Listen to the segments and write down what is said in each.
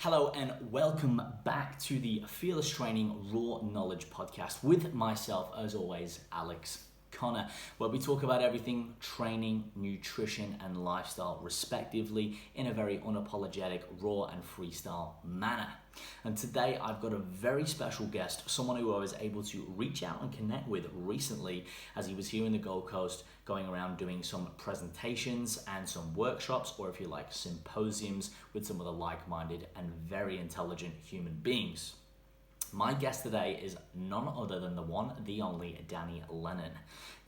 Hello and welcome back to the Fearless Training Raw Knowledge podcast with myself, as always, Alex Connor, where we talk about everything training, nutrition and lifestyle respectively in a very unapologetic, raw and freestyle manner. And today I've got a very special guest, someone who I was able to reach out and connect with recently as he was here in the Gold Coast going around doing some presentations and some workshops, or if you like, symposiums with some other like-minded and very intelligent human beings. My guest today is none other than the one, the only, Danny Lennon.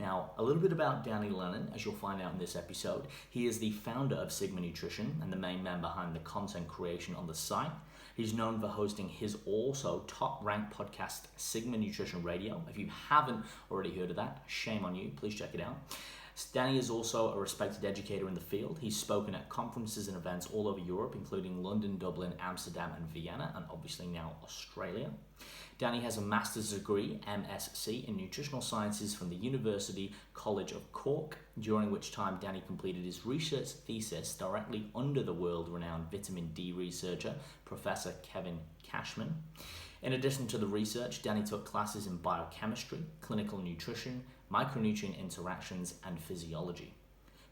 Now, a little bit about Danny Lennon, as you'll find out in this episode. He is the founder of Sigma Nutrition and the main man behind the content creation on the site. He's known for hosting his also top-ranked podcast, Sigma Nutrition Radio. If you haven't already heard of that, shame on you. Please check it out. Danny is also a respected educator in the field. He's spoken at conferences and events all over Europe, including London, Dublin, Amsterdam and Vienna, and obviously now Australia. Danny has a master's degree, MSc, in Nutritional Sciences from the University College of Cork, during which time Danny completed his research thesis directly under the world-renowned vitamin D researcher, Professor Kevin Cashman. In addition to the research, Danny took classes in biochemistry, clinical nutrition, micronutrient interactions, and physiology.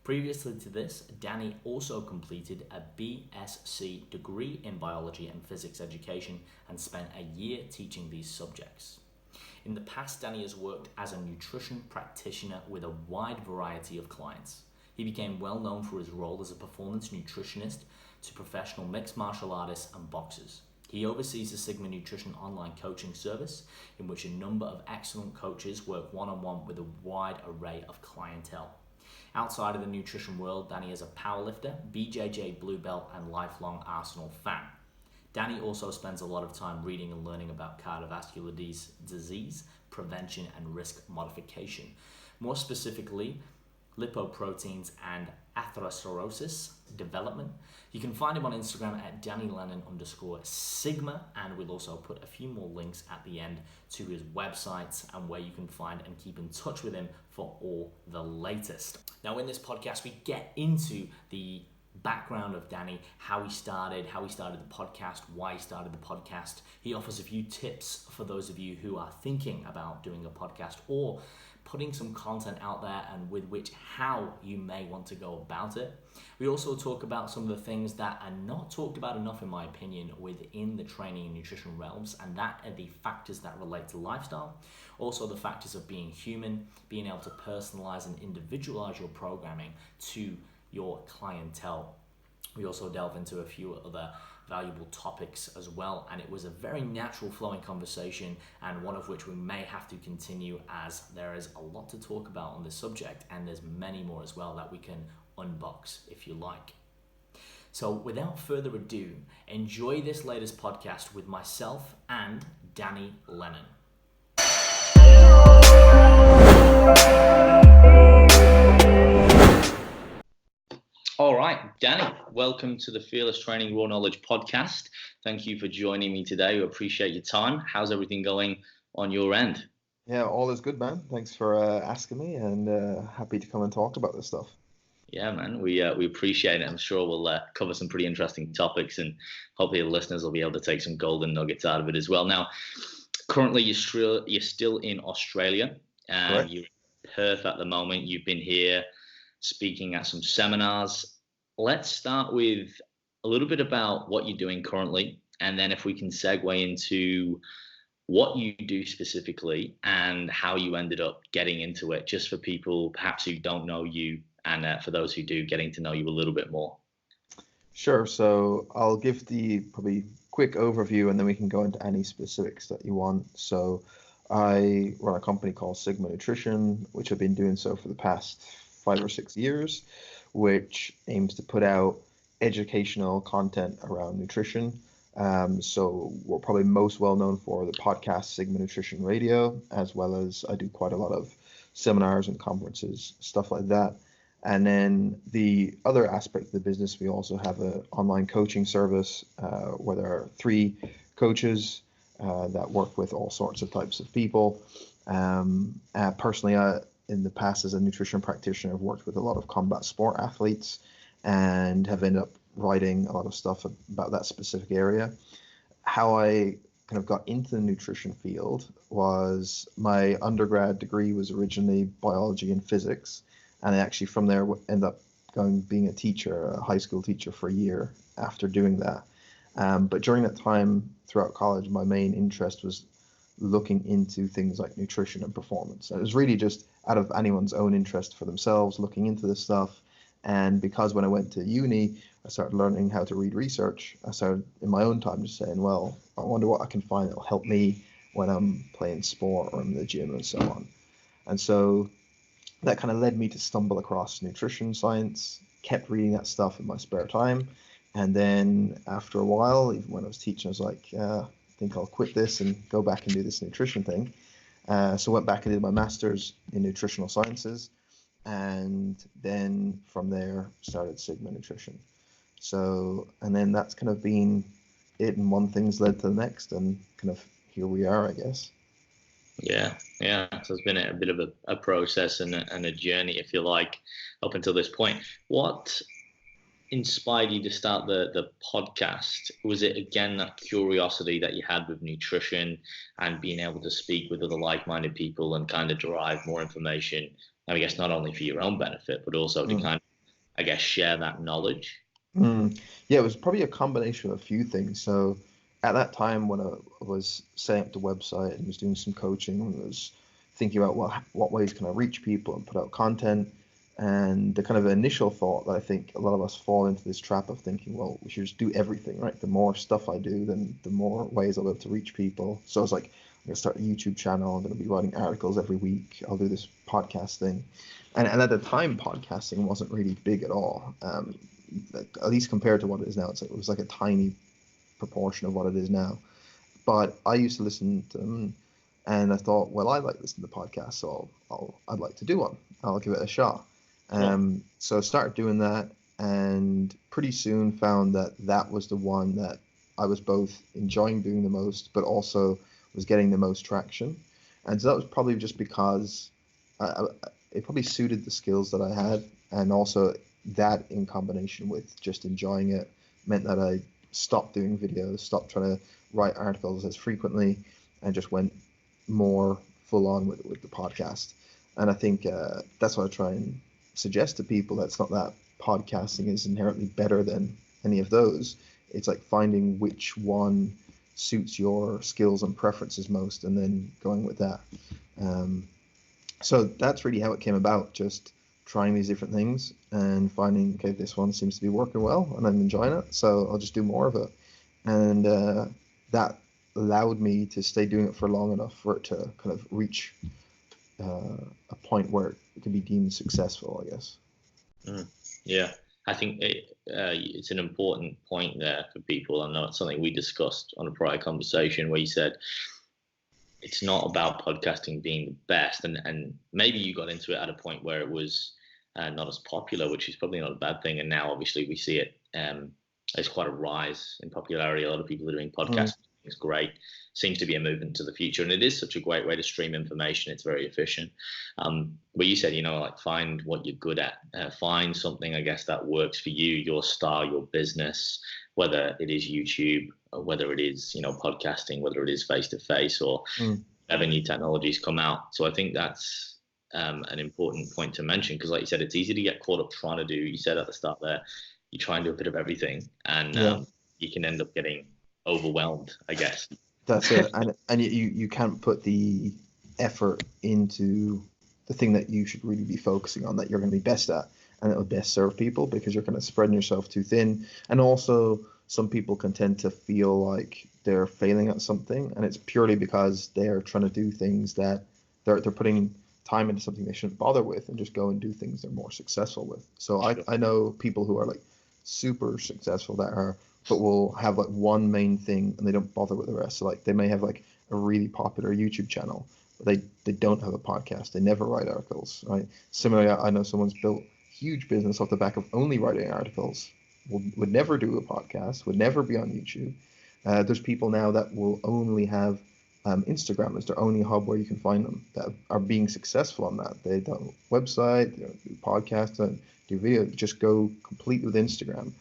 Previously to this, Danny also completed a BSc degree in biology and physics education and spent a year teaching these subjects. In the past, Danny has worked as a nutrition practitioner with a wide variety of clients. He became well known for his role as a performance nutritionist to professional mixed martial artists and boxers. He oversees the Sigma Nutrition online coaching service, in which a number of excellent coaches work one-on-one with a wide array of clientele. Outside of the nutrition world, Danny is a powerlifter, BJJ blue belt, and lifelong Arsenal fan. Danny also spends a lot of time reading and learning about cardiovascular disease, prevention, and risk modification. More specifically, lipoproteins and atherosclerosis development. You can find him on Instagram at DannyLennon_Sigma, and we'll also put a few more links at the end to his websites and where you can find and keep in touch with him for all the latest. Now, in this podcast, we get into the background of Danny, how he started the podcast, why he started the podcast. He offers a few tips for those of you who are thinking about doing a podcast or putting some content out there, and with which how you may want to go about it. We also talk about some of the things that are not talked about enough, in my opinion, within the training and nutrition realms, and that are the factors that relate to lifestyle. Also the factors of being human, being able to personalize and individualize your programming to your clientele. We also delve into a few other valuable topics as well, and it was a very natural flowing conversation, and one of which we may have to continue, as there is a lot to talk about on this subject, and there's many more as well that we can unbox if you like. So without further ado, enjoy this latest podcast with myself and Danny Lennon. All right, Danny, welcome to the Fearless Training Raw Knowledge podcast. Thank you for joining me today. We appreciate your time. How's everything going on your end? Yeah, all is good, man. Thanks for asking me, and happy to come and talk about this stuff. Yeah, man, we appreciate it. I'm sure we'll cover some pretty interesting topics, and hopefully the listeners will be able to take some golden nuggets out of it as well. Now, currently you're still in Australia, and you're in Perth at the moment. You've been here speaking at some seminars. Let's start with a little bit about what you're doing currently, and then if we can segue into what you do specifically and how you ended up getting into it, just for people perhaps who don't know you, and for those who do, getting to know you a little bit more. Sure. So I'll give the probably quick overview, and then we can go into any specifics that you want. So I run a company called Sigma Nutrition, which I've been doing so for the past 5 or 6 years, which aims to put out educational content around nutrition. So we're probably most well known for the podcast Sigma Nutrition Radio, as well as I do quite a lot of seminars and conferences, stuff like that. And then the other aspect of the business, we also have an online coaching service where there are 3 coaches that work with all sorts of types of people. Personally, in the past as a nutrition practitioner, I've worked with a lot of combat sport athletes and have ended up writing a lot of stuff about that specific area. How I kind of got into the nutrition field was my undergrad degree was originally biology and physics, and I actually from there ended up going being a teacher, a high school teacher for a year after doing that. But during that time throughout college, my main interest was looking into things like nutrition and performance. And it was really just out of anyone's own interest for themselves, looking into this stuff. And because when I went to uni, I started learning how to read research. I started in my own time just saying, well, I wonder what I can find that'll help me when I'm playing sport or in the gym and so on. And so that kind of led me to stumble across nutrition science, kept reading that stuff in my spare time. And then after a while, even when I was teaching, I was like, I think I'll quit this and go back and do this nutrition thing. So I went back and did my master's in nutritional sciences. And then from there started Sigma Nutrition. So, and then that's kind of been it, and one thing's led to the next, and kind of here we are, I guess. Yeah. So it's been a bit of a process and a journey, if you like, up until this point. What inspired you to start the podcast? Was it again that curiosity that you had with nutrition and being able to speak with other like-minded people and kind of derive more information, I guess not only for your own benefit but also to kind of, I guess, share that knowledge? Yeah, it was probably a combination of a few things. So at that time when I was setting up the website and was doing some coaching and was thinking about what ways can I reach people and put out content, and the kind of initial thought that I think a lot of us fall into this trap of thinking, well, we should just do everything, right? The more stuff I do, then the more ways I'll be able to reach people. So I was like, I'm going to start a YouTube channel. I'm going to be writing articles every week. I'll do this podcast thing. And at the time, podcasting wasn't really big at all. At least compared to what it is now, it was like a tiny proportion of what it is now. But I used to listen to them, and I thought, well, I like listening to podcasts, so I'd like to do one. I'll give it a shot. So I started doing that, and pretty soon found that was the one that I was both enjoying doing the most, but also was getting the most traction. And so that was probably just because it probably suited the skills that I had, and also that in combination with just enjoying it meant that I stopped doing videos, stopped trying to write articles as frequently, and just went more full on with the podcast. And I think that's what I try and suggest to people. That's not that podcasting is inherently better than any of those. It's like finding which one suits your skills and preferences most, and then going with that. So that's really how it came about, just trying these different things and finding, okay, this one seems to be working well and I'm enjoying it, so I'll just do more of it. And that allowed me to stay doing it for long enough for it to kind of reach a point where it can be deemed successful, I guess. Yeah, I think it's an important point there for people. I know it's something we discussed on a prior conversation where you said it's not about podcasting being the best, and maybe you got into it at a point where it was not as popular, which is probably not a bad thing. And now obviously we see it there's quite a rise in popularity. A lot of people are doing podcasts. It's great. Seems to be a movement to the future, and it is such a great way to stream information. It's very efficient. But you said, like, find what you're good at. Find something, I guess, that works for you, your style, your business, whether it is YouTube, or whether it is, podcasting, whether it is face-to-face, or whatever new technologies come out. So I think that's an important point to mention, because like you said, it's easy to get caught up trying to do, you said at the start there, you try and do a bit of everything, and you can end up getting overwhelmed, I guess. That's it. And you can't put the effort into the thing that you should really be focusing on, that you're going to be best at, and it will best serve people, because you're kind of spreading yourself too thin. And also some people can tend to feel like they're failing at something, and it's purely because they're trying to do things that they're putting time into something they shouldn't bother with, and just go and do things they're more successful with. So I know people who are like super successful but will have like one main thing and they don't bother with the rest. So like they may have like a really popular YouTube channel, but they don't have a podcast. They never write articles, right? Similarly, I know someone's built huge business off the back of only writing articles, would never do a podcast, would never be on YouTube. There's people now that will only have Instagram as their only hub where you can find them, that are being successful on that. They don't website, they don't do podcasts, they don't do video, just go completely with Instagram.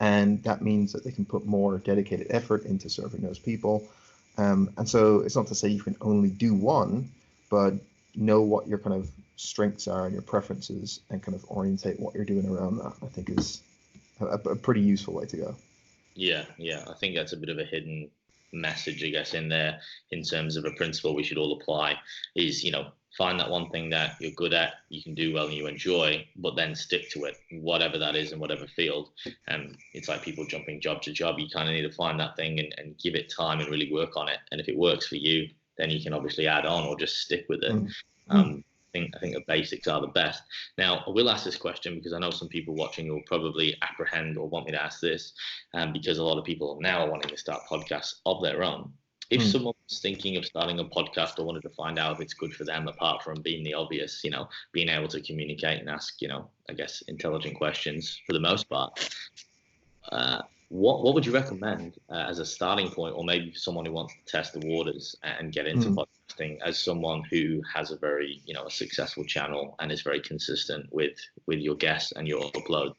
and that means that they can put more dedicated effort into serving those people. And so it's not to say you can only do one, but know what your kind of strengths are and your preferences, and kind of orientate what you're doing around that, I think is a pretty useful way to go. Yeah, I think that's a bit of a hidden message, I guess, in there, in terms of a principle we should all apply is, find that one thing that you're good at, you can do well and you enjoy, but then stick to it, whatever that is in whatever field. And it's like people jumping job to job. You kind of need to find that thing and give it time and really work on it. And if it works for you, then you can obviously add on or just stick with it. I think the basics are the best. Now, I will ask this question because I know some people watching will probably apprehend or want me to ask this, because a lot of people now are wanting to start podcasts of their own. If someone's thinking of starting a podcast or wanted to find out if it's good for them, apart from being the obvious, being able to communicate and ask, I guess, intelligent questions for the most part, what would you recommend as a starting point, or maybe for someone who wants to test the waters and get into podcasting, as someone who has a very, a successful channel and is very consistent with your guests and your upload?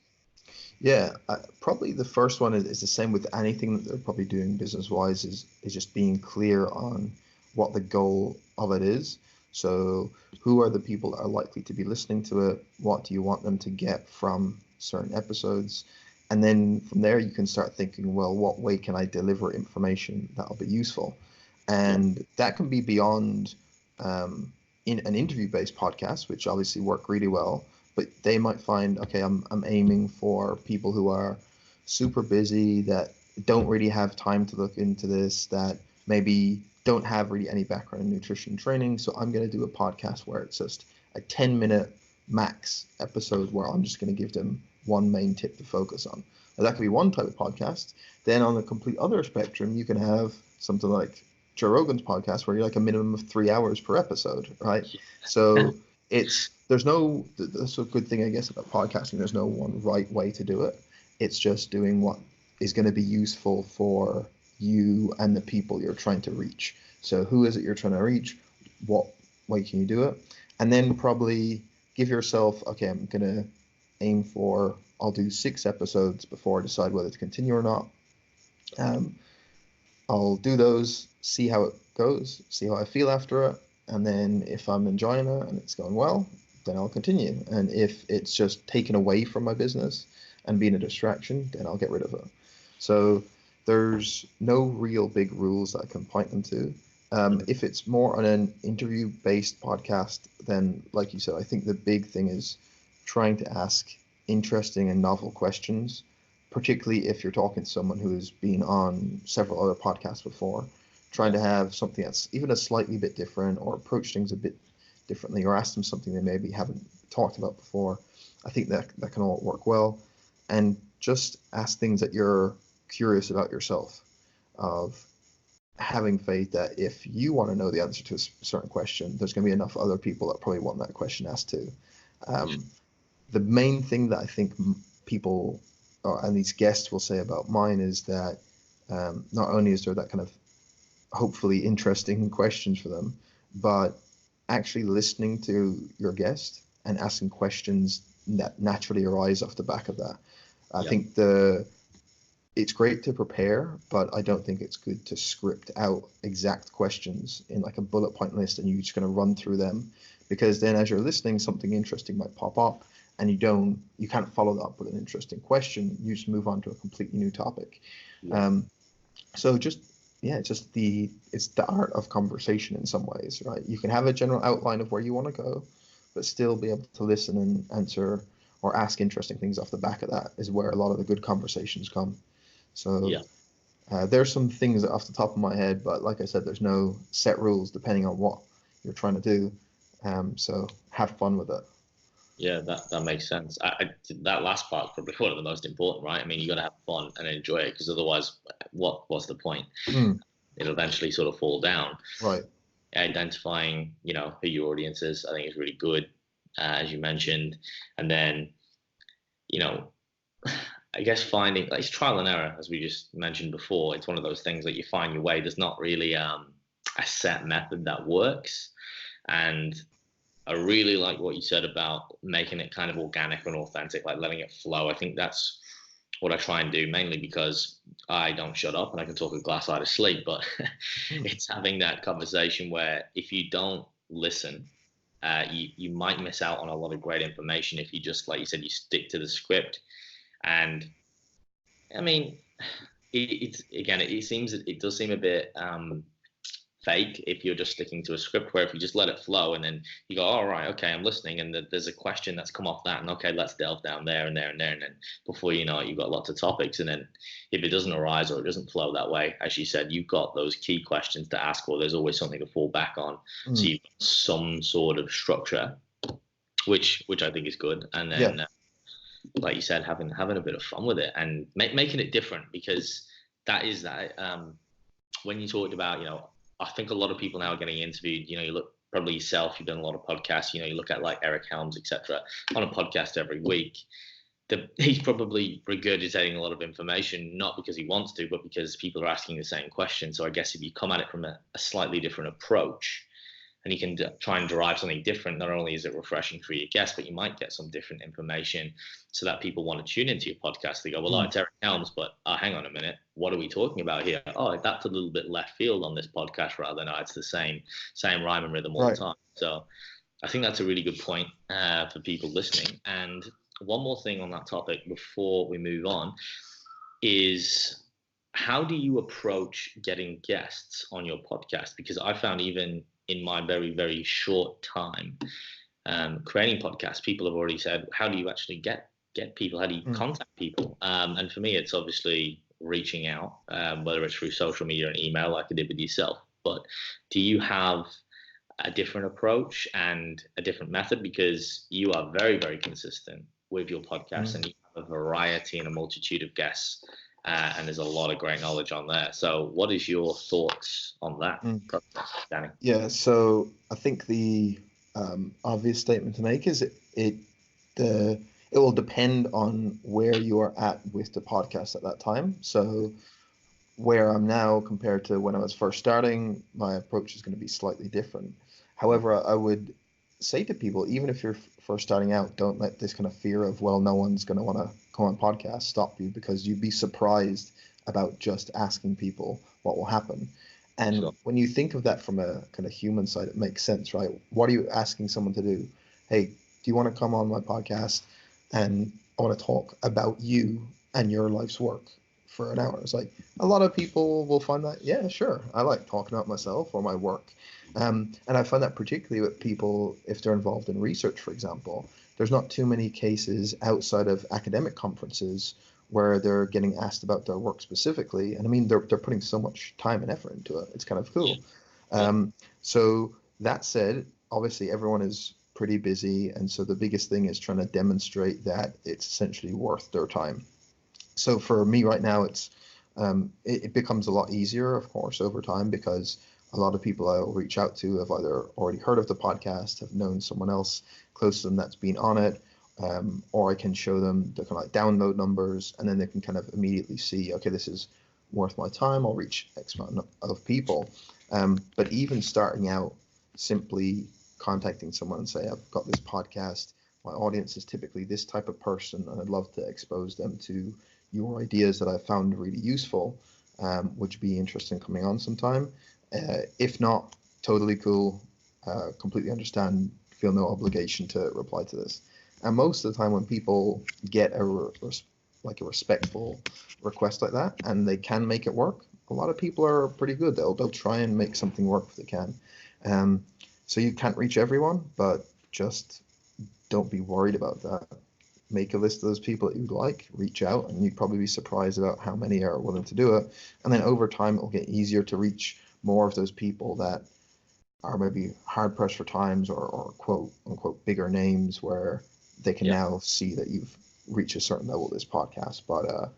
Yeah, probably the first one is the same with anything that they're probably doing business-wise, is just being clear on what the goal of it is. So who are the people that are likely to be listening to it? What do you want them to get from certain episodes? And then from there, you can start thinking, well, what way can I deliver information that'll be useful? And that can be beyond in an interview-based podcast, which obviously work really well. But they might find, okay, I'm aiming for people who are super busy, that don't really have time to look into this, that maybe don't have really any background in nutrition training. So I'm going to do a podcast where it's just a 10-minute max episode where I'm just going to give them one main tip to focus on. Now, that could be one type of podcast. Then on the complete other spectrum, you can have something like Joe Rogan's podcast, where you're like a minimum of 3 hours per episode, right? So that's a good thing, I guess, about podcasting. There's no one right way to do it. It's just doing what is going to be useful for you and the people you're trying to reach. So who is it you're trying to reach? What way can you do it? And then probably give yourself, okay, I'm going to aim for, I'll do 6 episodes before I decide whether to continue or not. I'll do those, see how it goes, see how I feel after it. And then if I'm enjoying it and it's going well, then I'll continue. And if it's just taken away from my business and being a distraction, then I'll get rid of it. So there's no real big rules that I can point them to. If it's more on an interview-based podcast, then like you said, I think the big thing is trying to ask interesting and novel questions, particularly if you're talking to someone who's been on several other podcasts before. Trying to have something that's even a slightly bit different, or approach things a bit differently, or ask them something they maybe haven't talked about before. I think that can all work well. And just ask things that you're curious about yourself, of having faith that if you want to know the answer to a certain question, there's going to be enough other people that probably want that question asked too. The main thing that I think people and these guests will say about mine is that not only is there that kind of hopefully interesting questions for them, but actually listening to your guest and asking questions that naturally arise off the back of that. I think it's great to prepare, but I don't think it's good to script out exact questions in like a bullet point list and you're just going to run through them, because then as you're listening, something interesting might pop up and you can't follow that up with an interesting question. You just move on to a completely new topic. So it's the art of conversation in some ways, right? You can have a general outline of where you want to go, but still be able to listen and answer or ask interesting things off the back of that is where a lot of the good conversations come. So there's some things off the top of my head, but like I said, there's no set rules depending on what you're trying to do. So have fun with it. Yeah, that makes sense. That last part is probably one of the most important, right? I mean, you got to have fun and enjoy it, because otherwise, what's the point? It'll eventually sort of fall down. Right. Identifying, who your audience is, I think is really good, as you mentioned. And then, I guess finding, like, it's trial and error, as we just mentioned before. It's one of those things that you find your way. There's not really a set method that works. And I really like what you said about making it kind of organic and authentic, like letting it flow. I think that's what I try and do, mainly because I don't shut up and I can talk a glass eye to sleep, but it's having that conversation where if you don't listen, you might miss out on a lot of great information if you just, like you said, you stick to the script. And I mean, it does seem a bit fake if you're just sticking to a script, where if you just let it flow and then you go, all right, okay, I'm listening, and there's a question that's come off that, and okay, let's delve down there and there and there, and then before you know it, you've got lots of topics. And then if it doesn't arise or it doesn't flow that way, as you said, you've got those key questions to ask, or there's always something to fall back on. So you've got some sort of structure, which I think is good. And then like you said, having a bit of fun with it and making it different, because that is that when you talked about, I think a lot of people now are getting interviewed. You look, probably yourself, you've done a lot of podcasts. You look at like Eric Helms, etc., on a podcast every week. He's probably regurgitating a lot of information, not because he wants to, but because people are asking the same question. So I guess if you come at it from a slightly different approach, and you can try and derive something different, not only is it refreshing for your guests, but you might get some different information so that people want to tune into your podcast. They go, well, it's Eric Helms, but hang on a minute, what are we talking about here? Oh, that's a little bit left field on this podcast, rather than, it's the same rhyme and rhythm all the time. So I think that's a really good point for people listening. And one more thing on that topic before we move on is, how do you approach getting guests on your podcast? Because I found, even in my very, very short time creating podcasts, people have already said, how do you actually get people? How do you contact people? And for me, it's obviously reaching out, whether it's through social media and email like I did with yourself. But do you have a different approach and a different method? Because you are very, very consistent with your podcast, and you have a variety and a multitude of guests. And there's a lot of great knowledge on there. So what is your thoughts on that, Danny? Yeah, so I think the obvious statement to make is it will depend on where you are at with the podcast at that time. So where I'm now compared to when I was first starting, my approach is going to be slightly different. However, I would say to people, even if you're first starting out, don't let this kind of fear of, well, no one's going to want to come on podcast stop you, because you'd be surprised about just asking people what will happen. And when you think of that from a kind of human side, it makes sense, right? What are you asking someone to do? Hey, do you want to come on my podcast and I want to talk about you and your life's work for an hour? It's like, a lot of people will find that, yeah, sure, I like talking about myself or my work. And I find that particularly with people, if they're involved in research, for example, there's not too many cases outside of academic conferences where they're getting asked about their work specifically. And I mean, they're putting so much time and effort into it. It's kind of cool. So that said, obviously everyone is pretty busy. And so the biggest thing is trying to demonstrate that it's essentially worth their time. So for me right now, it becomes a lot easier, of course, over time, because a lot of people I'll reach out to have either already heard of the podcast, have known someone else close to them that's been on it, or I can show them the kind of like download numbers, and then they can kind of immediately see, okay, this is worth my time. I'll reach X amount of people. But even starting out, simply contacting someone and say, I've got this podcast. My audience is typically this type of person, and I'd love to expose them to your ideas that I found really useful. Would you be interested in coming on sometime? If not, totally cool. Completely understand. Feel no obligation to reply to this. And most of the time, when people get a respectful request like that, and they can make it work, a lot of people are pretty good. They'll try and make something work if they can. So you can't reach everyone, but just don't be worried about that. Make a list of those people that you'd like, reach out, and you'd probably be surprised about how many are willing to do it. And then over time, it'll get easier to reach more of those people that are maybe hard pressed for times, or quote unquote bigger names, where they can now see that you've reached a certain level of this podcast. But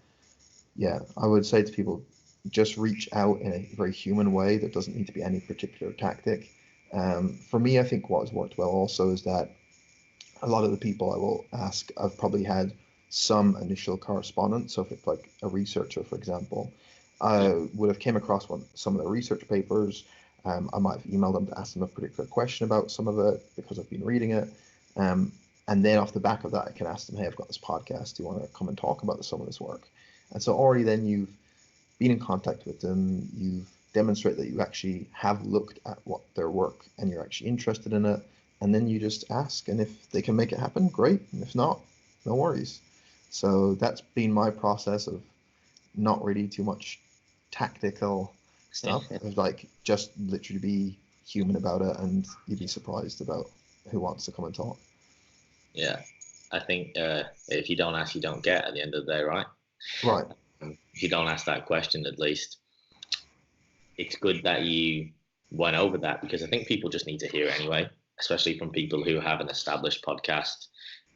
I would say to people, just reach out in a very human way. There doesn't need to be any particular tactic. For me, I think what has worked well also is that a lot of the people I will ask, I've probably had some initial correspondence. So if it's like a researcher, for example, I would have came across some of the research papers. I might have emailed them to ask them a particular question about some of it because I've been reading it. And then off the back of that, I can ask them, hey, I've got this podcast. Do you want to come and talk about some of this work? And so already then you've been in contact with them, you've demonstrated that you actually have looked at what their work and you're actually interested in it. And then you just ask, and if they can make it happen, great. And if not, no worries. So that's been my process of not really too much tactical stuff. Of like just literally be human about it, and you'd be surprised about who wants to come and talk. Yeah, I think if you don't ask, you don't get at the end of the day, right? Right. If you don't ask that question, at least it's good that you went over that, because I think people just need to hear it anyway, especially from people who have an established podcast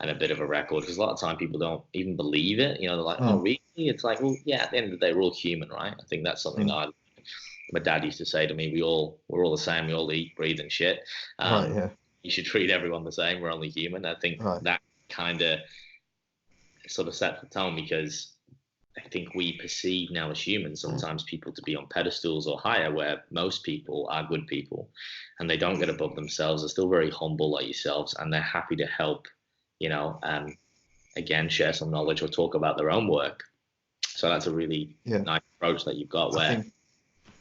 and a bit of a record, because a lot of time people don't even believe it. They're like, oh, really? It's like, well, yeah, at the end of the day, we're all human, right? I think that's something that my dad used to say to me, we're all the same. We all eat, breathe, and shit. Right, yeah. You should treat everyone the same. We're only human. I think that kind of sort of sets the tone, because I think we perceive now as humans sometimes people to be on pedestals or higher, where most people are good people and they don't get above themselves. They're still very humble like yourselves, and they're happy to help, again, share some knowledge or talk about their own work. So that's a really nice approach that you've got where.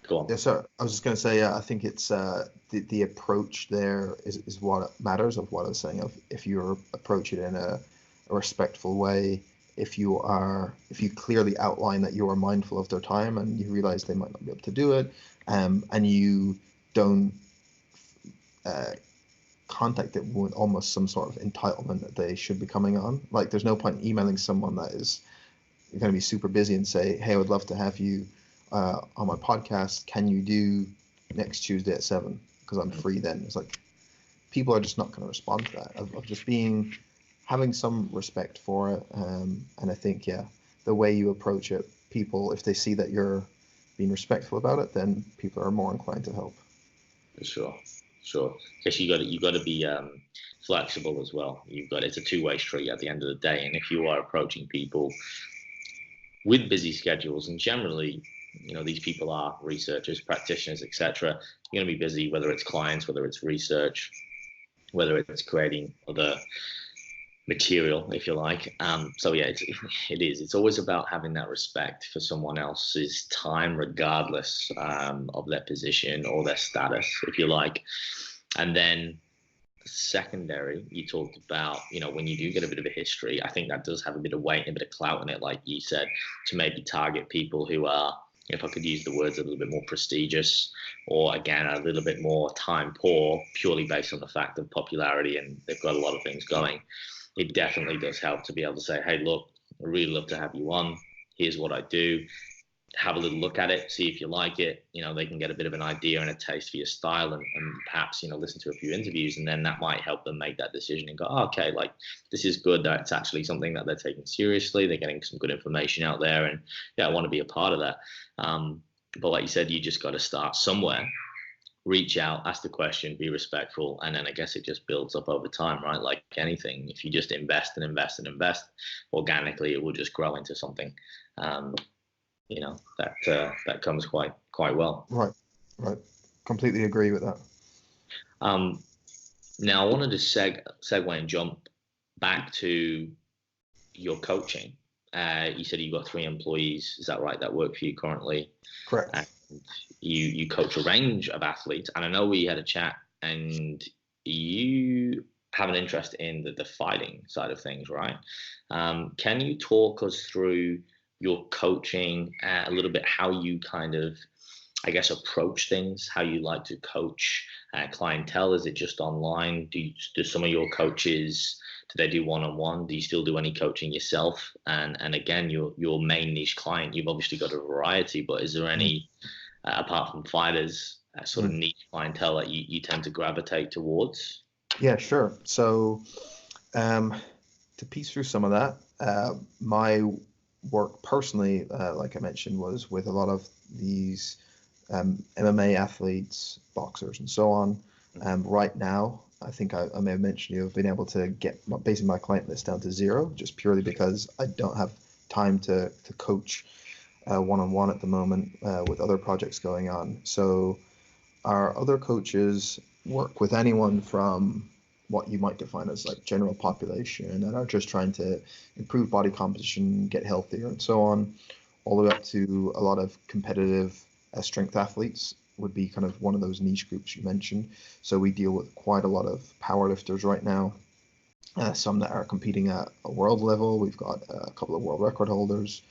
Go on. Yeah, so I was just going to say, I think it's the approach there is what matters, of what I was saying, of if you approach it in a respectful way, if you clearly outline that you are mindful of their time and you realize they might not be able to do it, and you don't contact it with almost some sort of entitlement that they should be coming on. Like, there's no point in emailing someone that is going to be super busy and say, hey, I would love to have you on my podcast. Can you do next Tuesday at 7? Because I'm free then. It's like, people are just not going to respond to that, of just having some respect for it. And I think, the way you approach it, people, if they see that you're being respectful about it, then people are more inclined to help. For sure. Because you got to be flexible as well. It's a two-way street at the end of the day. And if you are approaching people with busy schedules, and generally, these people are researchers, practitioners, etc., you're going to be busy, whether it's clients, whether it's research, whether it's creating other material, if you like. So yeah, it is. It's always about having that respect for someone else's time, regardless of their position or their status, if you like. And then secondary, you talked about, when you do get a bit of a history, I think that does have a bit of weight and a bit of clout in it, like you said, to maybe target people who are, if I could use the words, a little bit more prestigious, or again, a little bit more time poor, purely based on the fact of popularity and they've got a lot of things going. It definitely does help to be able to say, hey, look, I'd really love to have you on. Here's what I do. Have a little look at it, see if you like it. They can get a bit of an idea and a taste for your style, and perhaps, listen to a few interviews, and then that might help them make that decision and go, oh, okay, like, this is good. That's actually something that they're taking seriously. They're getting some good information out there, and I want to be a part of that. But like you said, you just got to start somewhere. Reach out, ask the question, be respectful, and then I guess it just builds up over time, right? Like anything, if you just invest and invest and invest, organically, it will just grow into something, that comes quite well. Right. Completely agree with that. Now, I wanted to segue and jump back to your coaching. You said you've got 3 employees, is that right, that work for you currently? Correct. And you coach a range of athletes, and I know we had a chat, and you have an interest in the fighting side of things, right? Can you talk us through your coaching a little bit, how you kind of, I guess, approach things, how you like to coach clientele? Is it just online? Do some of your coaches, do they do one-on-one? Do you still do any coaching yourself? And again, your main niche client, you've obviously got a variety, but is there any, apart from fighters, sort of niche clientele that you tend to gravitate towards? Yeah, sure. So to piece through some of that, my work personally, like I mentioned, was with a lot of these MMA athletes, boxers, and so on. Right now, I think I may have mentioned, I've been able to get basically my client list down to 0, just purely because I don't have time to coach one-on-one at the moment with other projects going on. So our other coaches work with anyone from what you might define as like general population and are just trying to improve body composition, get healthier, and so on, all the way up to a lot of competitive strength athletes would be kind of one of those niche groups you mentioned. So we deal with quite a lot of powerlifters right now, some that are competing at a world level. We've got a couple of world record holders,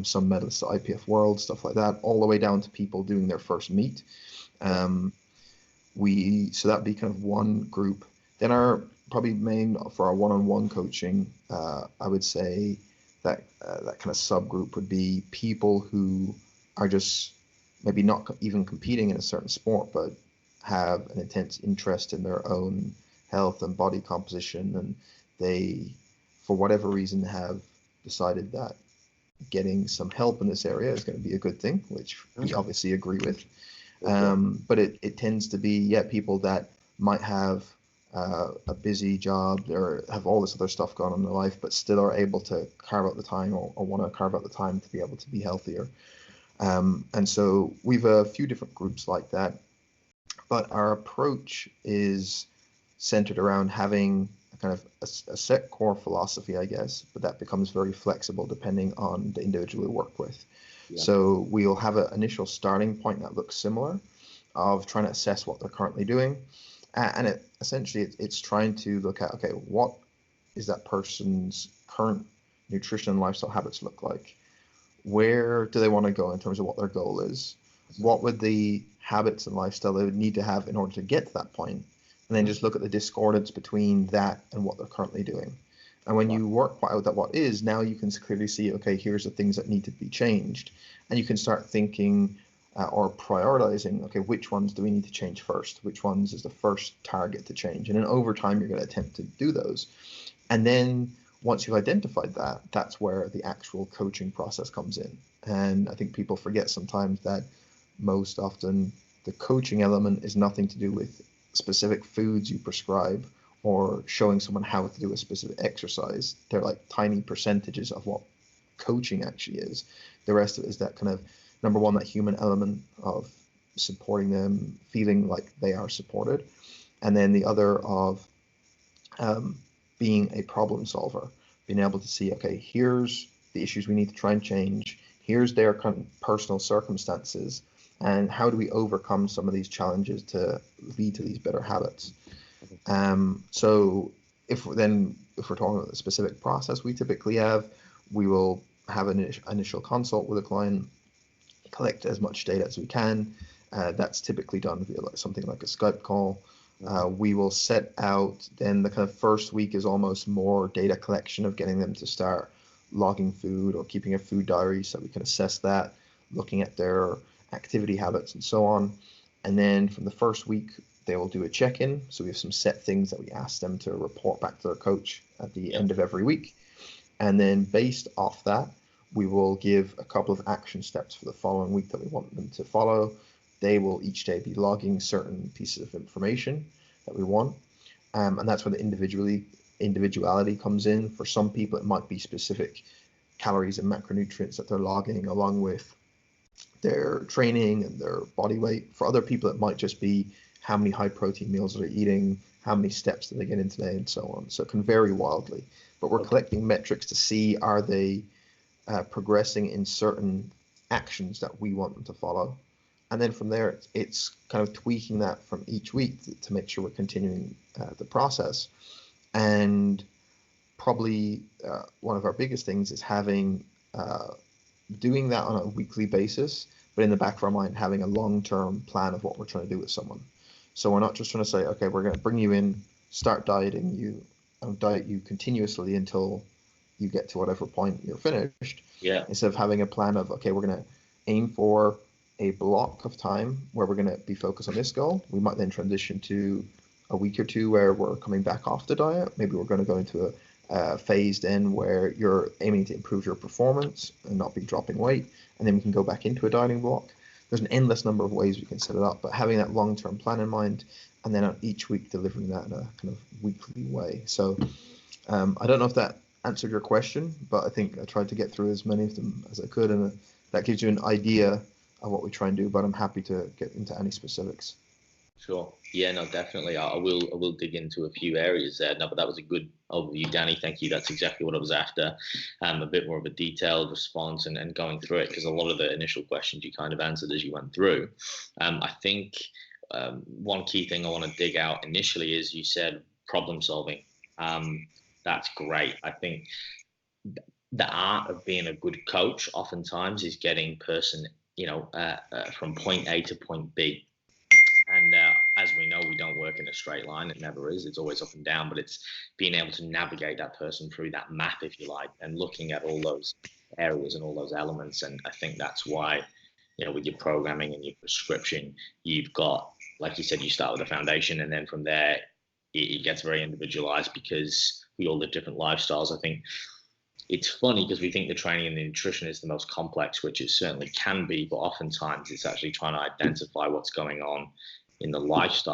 some medalists at IPF World, stuff like that, all the way down to people doing their first meet. So that'd be kind of one group. Then our probably main for our one-on-one coaching, I would say that that kind of subgroup would be people who are just maybe not even competing in a certain sport, but have an intense interest in their own health and body composition, and they, for whatever reason, have decided that getting some help in this area is going to be a good thing, which we obviously agree with. But it tends to be, people that might have a busy job or have all this other stuff going on in their life, but still are able to carve out the time or want to carve out the time to be able to be healthier. And so we've a few different groups like that, but our approach is centered around having a kind of a set core philosophy, I guess, but that becomes very flexible depending on the individual we work with. Yeah. So we'll have an initial starting point that looks similar of trying to assess what they're currently doing. And it's trying to look at, okay, what is that person's current nutrition and lifestyle habits look like? Where do they want to go in terms of what their goal is? What would the habits and lifestyle they would need to have in order to get to that point? And then just look at the discordance between that and what they're currently doing. And when you work out that what is, now you can clearly see, okay, here's the things that need to be changed. And you can start thinking or prioritizing, okay, which ones do we need to change first? Which ones is the first target to change? And then over time, you're going to attempt to do those. And then once you've identified that, that's where the actual coaching process comes in. And I think people forget sometimes that most often the coaching element is nothing to do with specific foods you prescribe or showing someone how to do a specific exercise. They're like tiny percentages of what coaching actually is. The rest of it is that kind of, number one, that human element of supporting them, feeling like they are supported. And then the other of being a problem solver, being able to see, okay, here's the issues we need to try and change. Here's their kind of personal circumstances, and how do we overcome some of these challenges to lead to these better habits? So if we're talking about the specific process we typically have, we will have an initial consult with a client, collect as much data as we can. That's typically done via something like a Skype call. We will set out, then the kind of first week is almost more data collection of getting them to start logging food or keeping a food diary so we can assess that, looking at their activity habits and so on. And then from the first week, they will do a check-in. So we have some set things that we ask them to report back to their coach at the end of every week. And then based off that, we will give a couple of action steps for the following week that we want them to follow. They will each day be logging certain pieces of information that we want. And that's where the individuality comes in. For some people, it might be specific calories and macronutrients that they're logging along with their training and their body weight. For other people, it might just be how many high protein meals they're eating, how many steps did they get in today, and so on. So it can vary wildly. But we're collecting metrics to see, are they progressing in certain actions that we want them to follow. And then from there, it's kind of tweaking that from each week to make sure we're continuing the process. And probably one of our biggest things is having doing that on a weekly basis, but in the back of our mind, having a long-term plan of what we're trying to do with someone. So we're not just trying to say, okay, we're going to bring you in, start dieting you, and diet you continuously until you get to whatever point you're finished. Yeah. Instead of having a plan of, okay, we're going to aim for a block of time where we're going to be focused on this goal. We might then transition to a week or two where we're coming back off the diet. Maybe we're going to go into a phase then where you're aiming to improve your performance and not be dropping weight. And then we can go back into a dieting block. There's an endless number of ways we can set it up, but having that long-term plan in mind, and then each week delivering that in a kind of weekly way. So I don't know if that answered your question, but I think I tried to get through as many of them as I could, and that gives you an idea of what we try and do, but I'm happy to get into any specifics. Sure. Yeah, no, definitely. I will dig into a few areas there. No, but that was a good overview, Danny. Thank you. That's exactly what I was after. A bit more of a detailed response and going through it, because a lot of the initial questions you kind of answered as you went through. I think one key thing I want to dig out initially is you said problem solving. That's great. I think the art of being a good coach oftentimes is getting person, from point A to point B. And as we know, we don't work in a straight line. It never is. It's always up and down. But it's being able to navigate that person through that map, if you like, and looking at all those areas and all those elements. And I think that's why, with your programming and your prescription, you've got, like you said, you start with a foundation, and then from there, it gets very individualized because we all live different lifestyles. I think it's funny because we think the training and the nutrition is the most complex, which it certainly can be, but oftentimes it's actually trying to identify what's going on in the lifestyle